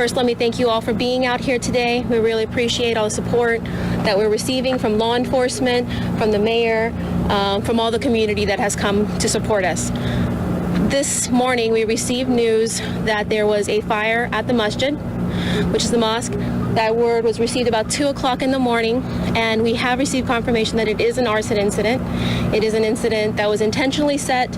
First, let me thank you all for being out here today. We really appreciate all the support that we're receiving from law enforcement, from the mayor, from all the community that has come to support us. This morning, we received news that there was a fire at the masjid, which is the mosque. That word was received about 2 o'clock in the morning, and we have received confirmation that it is an arson incident. It is an incident that was intentionally set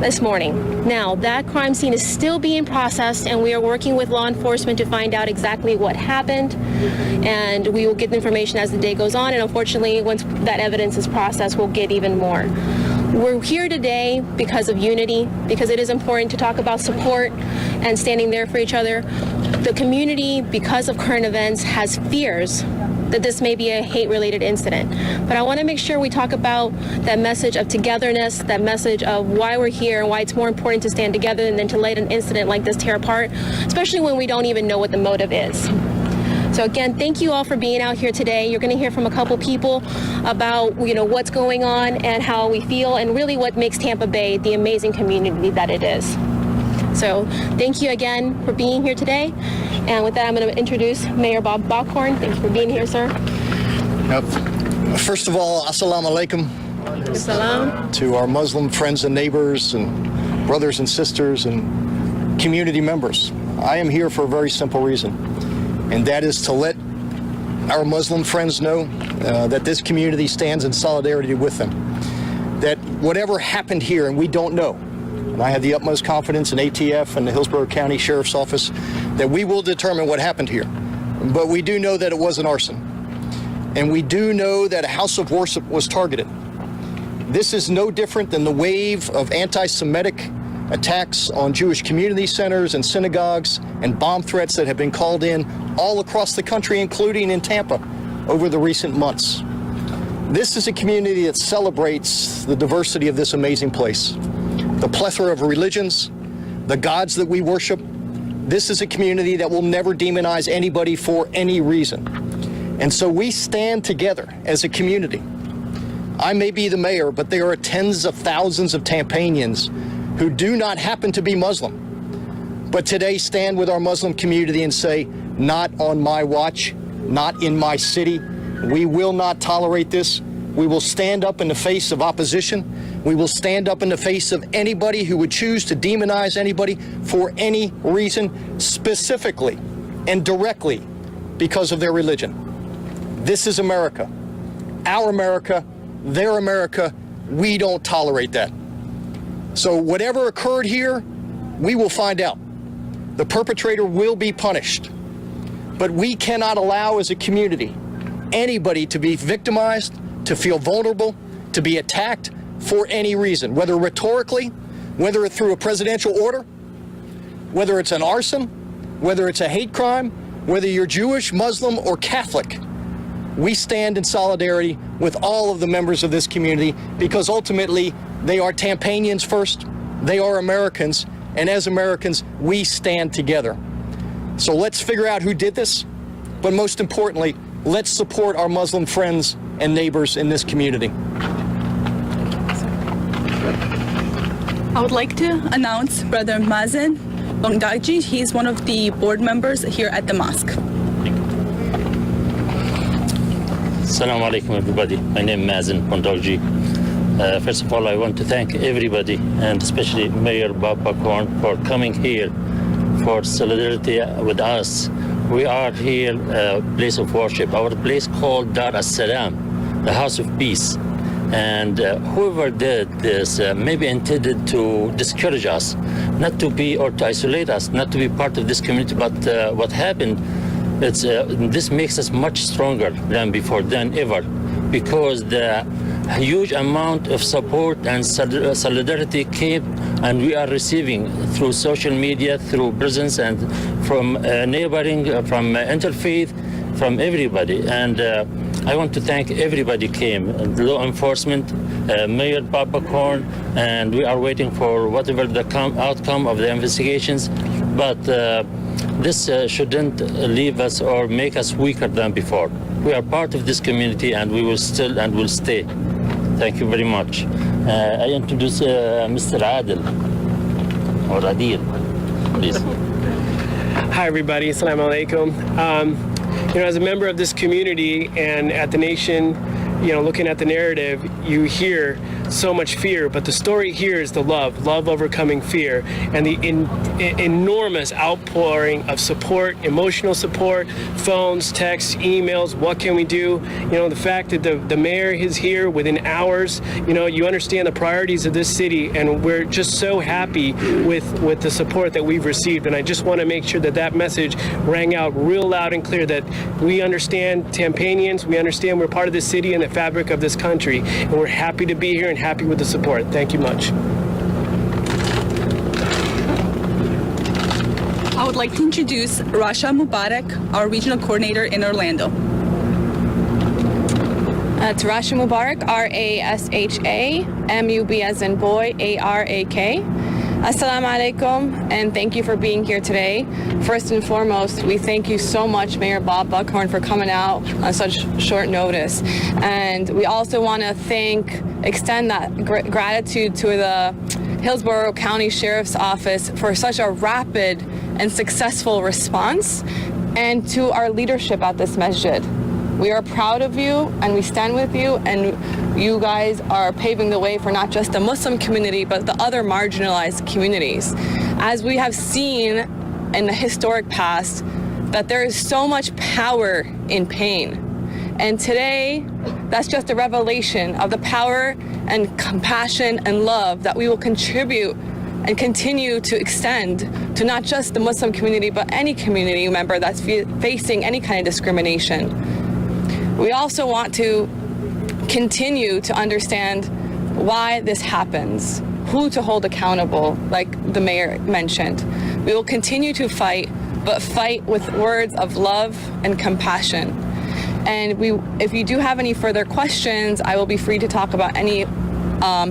this morning. Now, that crime scene is still being processed, and we are working with law enforcement to find out exactly what happened, and we will get the information as the day goes on, and unfortunately, once that evidence is processed, we'll get even more. We're here today because of unity, because it is important to talk about support and standing there for each other. The community, because of current events, has fears that this may be a hate-related incident. But I want to make sure we talk about that message of togetherness, that message of why we're here and why it's more important to stand together than to let an incident like this tear apart, especially when we don't even know what the motive is. So again, thank you all for being out here today. You're going to hear from a couple people about, what's going on and how we feel and really what makes Tampa Bay the amazing community that it is. So thank you again for being here today. And with that, I'm going to introduce Mayor Bob Bockhorn. Thank you for being here, sir. First of all, assalamu alaikum. Assalam. To our Muslim friends and neighbors and brothers and sisters and community members. I am here for a very simple reason, and that is to let our Muslim friends know that this community stands in solidarity with them. That whatever happened here, and we don't know, and I have the utmost confidence in ATF and the Hillsborough County Sheriff's Office that we will determine what happened here. But we do know that it was an arson. And we do know that a house of worship was targeted. This is no different than the wave of anti-Semitic attacks on Jewish community centers and synagogues and bomb threats that have been called in all across the country, including in Tampa, over the recent months. This is a community that celebrates the diversity of this amazing place. The plethora of religions, the gods that we worship. This is a community that will never demonize anybody for any reason. And so we stand together as a community. I may be the mayor, but there are tens of thousands of Tampanians who do not happen to be Muslim, but today stand with our Muslim community and say, not on my watch, not in my city. We will not tolerate this. We will stand up in the face of opposition. We will stand up in the face of anybody who would choose to demonize anybody for any reason, specifically and directly because of their religion. This is America, our America, their America. We don't tolerate that. So whatever occurred here, we will find out. The perpetrator will be punished. But we cannot allow as a community anybody to be victimized, to feel vulnerable, to be attacked for any reason, whether rhetorically, whether it's through a presidential order, whether it's an arson, whether it's a hate crime, whether you're Jewish, Muslim, or Catholic. We stand in solidarity with all of the members of this community because ultimately they are Tampanians first, they are Americans, and as Americans, we stand together. So let's figure out who did this, but most importantly, let's support our Muslim friends and neighbors in this community. I would like to announce Brother Mazen Bongdagji. He's one of the board members here at the mosque. Assalamu alaikum, everybody. My name is Mazen Bongdagji. First of all, I want to thank everybody, and especially Mayor Bob Bockhorn, for coming here for solidarity with us. We are here, place of worship, our place called Dar as-Salam, the House of Peace. And whoever did this maybe intended to discourage us, not to be or to isolate us, not to be part of this community. But what happened, this makes us much stronger than before, than ever, because the huge amount of support and solidarity came and we are receiving through social media, through presence, and from neighboring, from interfaith, from everybody. And I want to thank everybody came, law enforcement, Mayor Bob Bockhorn, and we are waiting for whatever the outcome of the investigations. But this shouldn't leave us or make us weaker than before. We are part of this community and we will still and will stay. Thank you very much. I introduce Mr. Adil, or Adil, please. Hi, everybody. Assalamu alaikum. As a member of this community and at the nation, looking at the narrative, you hear so much fear, but the story here is the love overcoming fear, and the enormous outpouring of support, emotional support, phones, texts, emails. What can we do? The fact that the mayor is here within hours. You understand the priorities of this city, and we're just so happy with the support that we've received. And I just want to make sure that message rang out real loud and clear, that we understand Tampanians, we understand we're part of this city and the fabric of this country, and we're happy to be here and happy with the support. Thank you much. I would like to introduce Rasha Mubarak, our regional coordinator in Orlando. It's Rasha Mubarak, R-A-S-H-A, M-U-B as in boy, A-R-A-K. Assalamu alaikum, and thank you for being here today. First and foremost, we thank you so much, Mayor Bob Buckhorn, for coming out on such short notice. And we also want to extend that gratitude to the Hillsborough County Sheriff's Office for such a rapid and successful response, and to our leadership at this masjid. We are proud of you, and we stand with you, and you guys are paving the way for not just the Muslim community, but the other marginalized communities. As we have seen in the historic past, that there is so much power in pain. And today, that's just a revelation of the power and compassion and love that we will contribute and continue to extend to not just the Muslim community, but any community member that's facing any kind of discrimination. We also want to continue to understand why this happens, who to hold accountable, like the mayor mentioned. We will continue to fight, but fight with words of love and compassion. And if you do have any further questions, I will be free to talk about any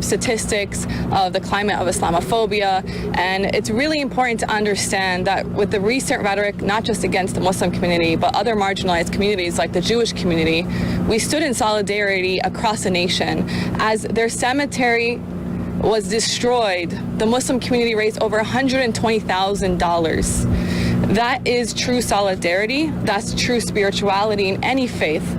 statistics of the climate of Islamophobia. And it's really important to understand that with the recent rhetoric, not just against the Muslim community, but other marginalized communities like the Jewish community, we stood in solidarity across the nation. As their cemetery was destroyed, the Muslim community raised over $120,000. That is true solidarity. That's true spirituality in any faith.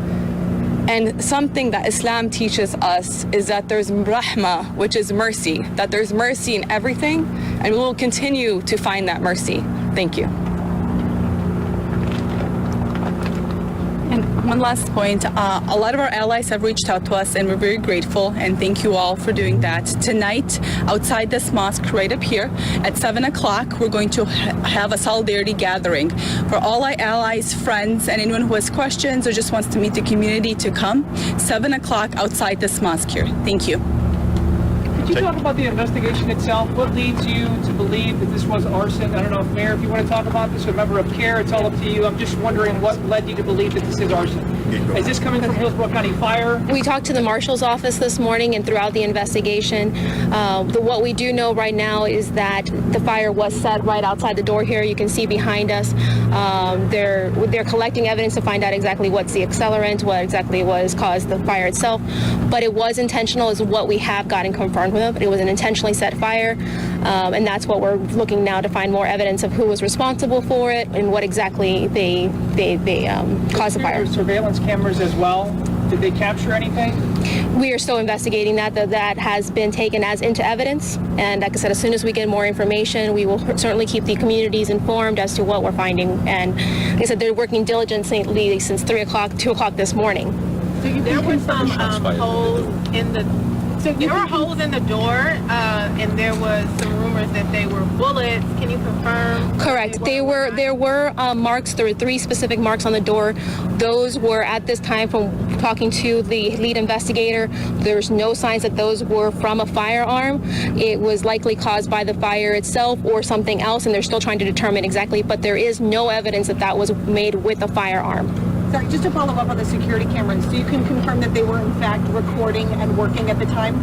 And something that Islam teaches us is that there's rahmah, which is mercy, that there's mercy in everything, and we will continue to find that mercy. Thank you. And one last point, a lot of our allies have reached out to us, and we're very grateful, and thank you all for doing that. Tonight, outside this mosque right up here, at 7 o'clock, we're going to have a solidarity gathering for all our allies, friends, and anyone who has questions or just wants to meet the community to come. 7 o'clock outside this mosque here. Thank you. Could you talk about the investigation itself? What leads you to believe that this was arson? I don't know, if Mayor, if you want to talk about this, or a member of CAIR, it's all up to you. I'm just wondering what led you to believe that this is arson. Is this coming from Hillsborough County Fire? We talked to the marshal's office this morning and throughout the investigation. What we do know right now is that the fire was set right outside the door here. You can see behind us. They're collecting evidence to find out exactly what's the accelerant, what exactly was caused the fire itself. But it was intentional, is what we have gotten confirmed with. It was an intentionally set fire, and that's what we're looking now to find more evidence of who was responsible for it and what exactly they caused the fire. Surveillance cameras as well. Did they capture anything? We are still investigating that. That has been taken as into evidence. And like I said, as soon as we get more information, we will certainly keep the communities informed as to what we're finding. And like I said, they're working diligently since 2 o'clock this morning. There were some holes in the door, and there was some rumors that they were bullets. Can you confirm? Correct. There were marks. There were 3 specific marks on the door. Those were, at this time, from talking to the lead investigator, there's no signs that those were from a firearm. It was likely caused by the fire itself or something else, and they're still trying to determine exactly, but there is no evidence that that was made with a firearm. Sorry, just to follow up on the security cameras, so you can confirm that they were in fact recording and working at the time?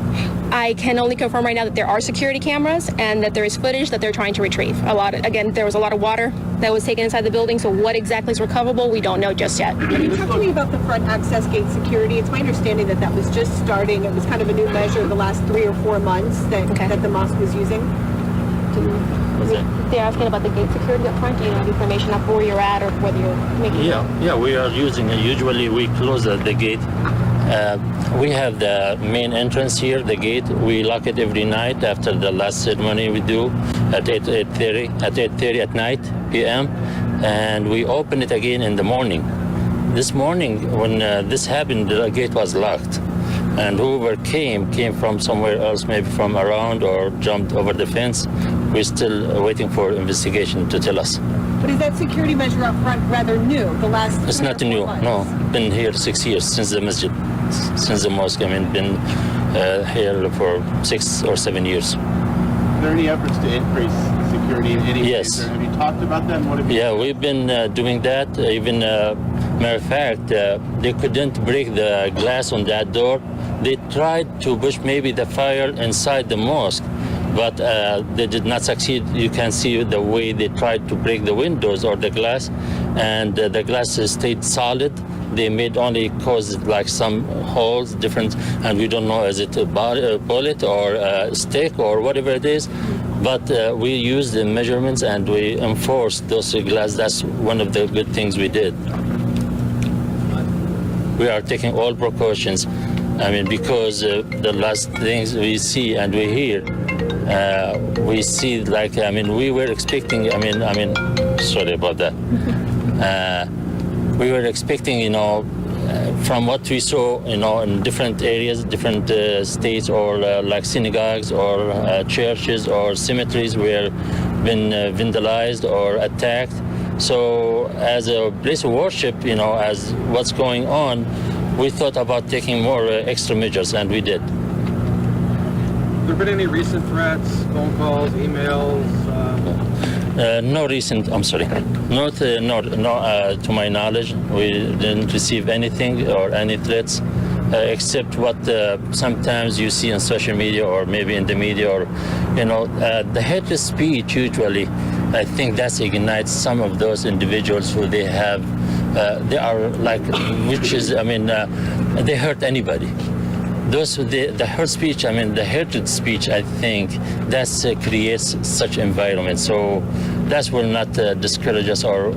I can only confirm right now that there are security cameras and that there is footage that they're trying to retrieve. There was a lot of water that was taken inside the building, so what exactly is recoverable, we don't know just yet. Can you talk to me about the front access gate security? It's my understanding that that was just starting. It was kind of a new measure the last 3 or 4 months that the mosque was using. They're asking about the gate security up front. Do you have information of where you're at or whether you're making? Yeah, we are using. Usually, we close the gate. We have the main entrance here, the gate. We lock it every night after the last ceremony we do at 8:30 at night p.m. and we open it again in the morning. This morning, when this happened, the gate was locked, and whoever came from somewhere else, maybe from around or jumped over the fence. We're still waiting for investigation to tell us. But is that security measure up front rather new? The last It's 3 or not 4 new. months? No, been here 6 years since the masjid, since the mosque. I mean, been here for 6 or 7 years. Are there any efforts to increase security in any Yes. ways? Have you talked about that? What have you Yeah, we've been doing that. Even matter of fact, they couldn't break the glass on that door. They tried to push maybe the fire inside the mosque, but they did not succeed. You can see the way they tried to break the windows or the glass, and the glass stayed solid. They made only caused like some holes, different, and we don't know is it a bullet or a stick or whatever it is. But we used the measurements and we enforced those glass. That's one of the good things we did. We are taking all precautions. I mean, because the last things we see and we hear, we see like, I mean, we were expecting, sorry about that. We were expecting, from what we saw, in different areas, different states, or like synagogues or churches or cemeteries were been vandalized or attacked. So as a place of worship, as what's going on, we thought about taking more extra measures, and we did. Have there been any recent threats, phone calls, emails? No recent, I'm sorry. Not, to my knowledge, we didn't receive anything or any threats, except what sometimes you see on social media or maybe in the media, or, the hatred speech usually, I think that ignites some of those individuals who they are like witches. They hurt anybody. The hurt speech, the hatred speech, I think that creates such environment. So that will not discourage us or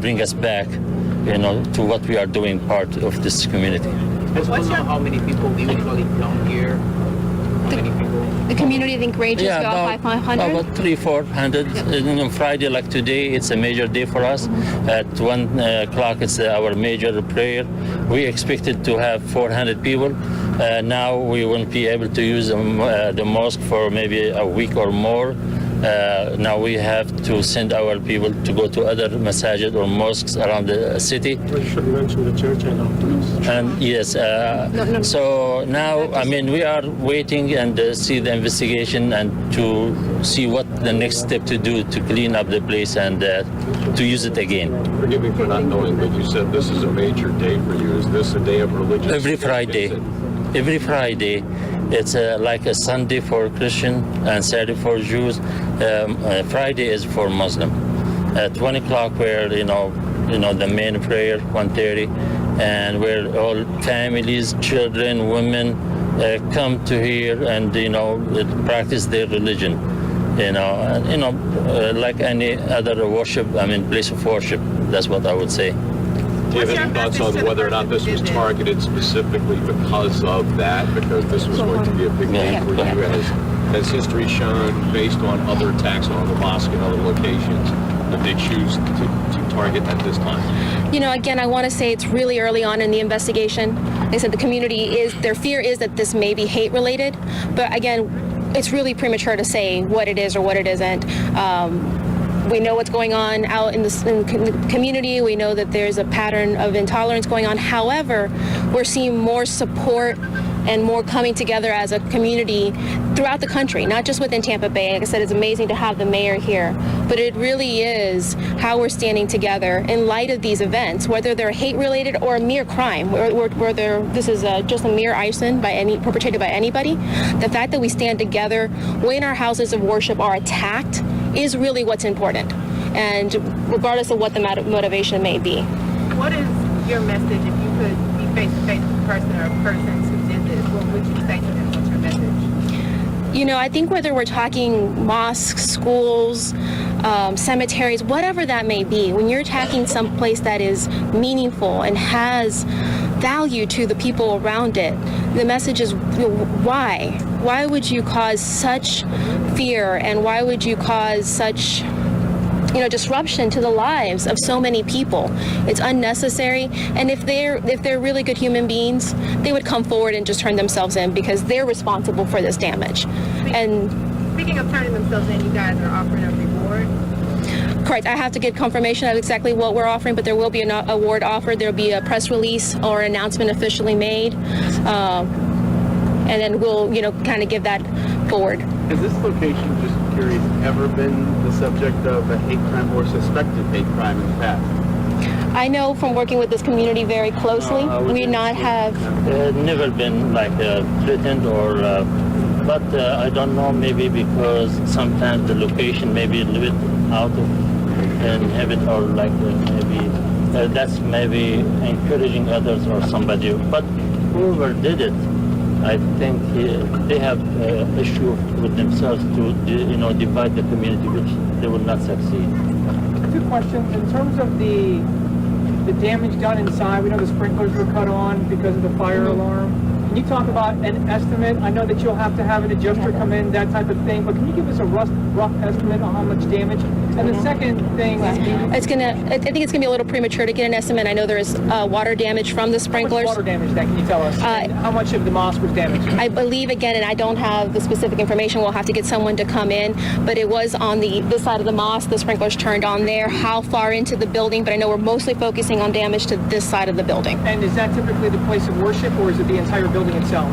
bring us back, to what we are doing part of this community. How many people usually come here? How many people? The community, I think, ranges to about 500. About 300-400. And on Friday, like today, it's a major day for us. At 1 o'clock, it's our major prayer. We expected to have 400 people. Now we won't be able to use the mosque for maybe a week or more. Now we have to send our people to go to other masajid or mosques around the city. You should mention the church, I know. And yes, so now, we are waiting and see the investigation and to see what the next step to do to clean up the place and to use it again. Forgive me for not knowing, but you said this is a major day for you. Is this a day of religious? Every Friday. Every Friday. It's like a Sunday for Christian and Saturday for Jews. Friday is for Muslim. At 1 o'clock, where the main prayer, 1:30, and where all families, children, women come to here and practice their religion. Like any other worship. Place of worship. That's what I would say. Do you have any thoughts on whether or not this was targeted specifically because of that? Because this was going to be a big day for you, as history shown, based on other attacks on the mosque and other locations, that they choose to target at this time? Again, I want to say it's really early on in the investigation. They said the community their fear is that this may be hate related, but again, it's really premature to say what it is or what it isn't. We know what's going on out in the community. We know that there's a pattern of intolerance going on. However, we're seeing more support and more coming together as a community throughout the country, not just within Tampa Bay. Like I said, it's amazing to have the mayor here, but it really is how we're standing together in light of these events, whether they're hate-related or a mere crime, whether this is just a mere arson perpetrated by anybody. The fact that we stand together when our houses of worship are attacked is really what's important, and regardless of what the motivation may be. What is your message if you could be face-to-face with a person or persons who did this? What would you say to them? What's your message? I think whether we're talking mosques, schools, cemeteries, whatever that may be, when you're attacking some place that is meaningful and has value to the people around it, the message is why? Why would you cause such fear, and why would you cause such disruption to the lives of so many people? It's unnecessary. And if they're really good human beings, they would come forward and just turn themselves in, because they're responsible for this damage. And Speaking of turning themselves in, you guys are offering a reward. correct, I have to get confirmation of exactly what we're offering, but there will be an award offered. There'll be a press release or announcement officially made, and then we'll kind of give that forward. Has this location, just curious, ever been the subject of a hate crime or suspected hate crime in the past? I know from working with this community very closely, we not have. Never been like threatened or, but I don't know, maybe because sometimes the location may be a little bit out of inhabit, or like maybe that's maybe encouraging others or somebody. But whoever did it, I think they have issue with themselves to divide the community, which they will not succeed. Two questions. In terms of the damage done inside, we know the sprinklers were cut on because of the fire alarm. Can you talk about an estimate? I know that you'll have to have an adjuster come in, that type of thing, but can you give us a rough estimate on how much damage? And the second thing, I think it's gonna be a little premature to get an estimate. I know there is water damage from the sprinklers. How much water damage then, can you tell us? And how much of the mosque was damaged? I believe, again, and I don't have the specific information, we'll have to get someone to come in, but it was on this side of the mosque, the sprinklers turned on there. How far into the building, but I know we're mostly focusing on damage to this side of the building. And is that typically the place of worship, or is it the entire building itself?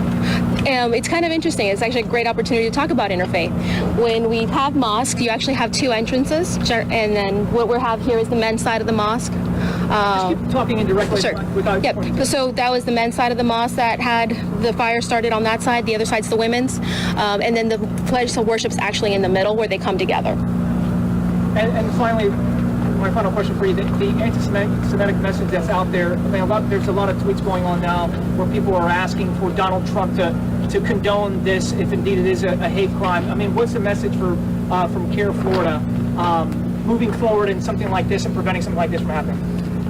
It's kind of interesting. It's actually a great opportunity to talk about interfaith. When we have mosques, you actually have two entrances, and then what we have here is the men's side of the mosque. Just keep talking indirectly. Sure. Yep. So that was the men's side of the mosque that had the fire started on that side. The other side's the women's. And then the place of worship's actually in the middle where they come together. And finally, my final question for you, the anti-Semitic message that's out there, there's a lot of tweets going on now where people are asking for Donald Trump to condone this if indeed it is a hate crime. I mean, what's the message from CAIR Florida moving forward in something like this and preventing something like this from happening?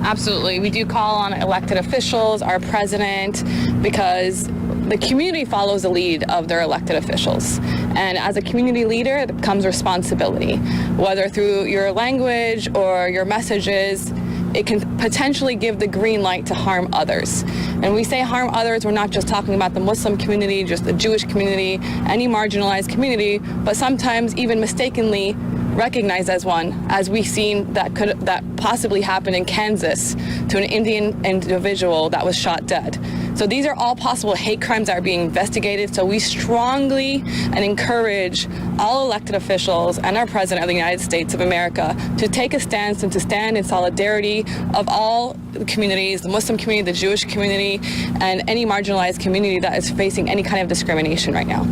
Absolutely. We do call on elected officials, our president, because the community follows the lead of their elected officials. And as a community leader, there comes responsibility, whether through your language or your messages. It can potentially give the green light to harm others. And we say harm others, we're not just talking about the Muslim community, just the Jewish community, any marginalized community, but sometimes even mistakenly recognized as one, as we've seen that possibly happened in Kansas to an Indian individual that was shot dead. So these are all possible hate crimes that are being investigated. So we strongly and encourage all elected officials and our President of the United States of America to take a stance and to stand in solidarity of all the communities, the Muslim community, the Jewish community, and any marginalized community that is facing any kind of discrimination right now.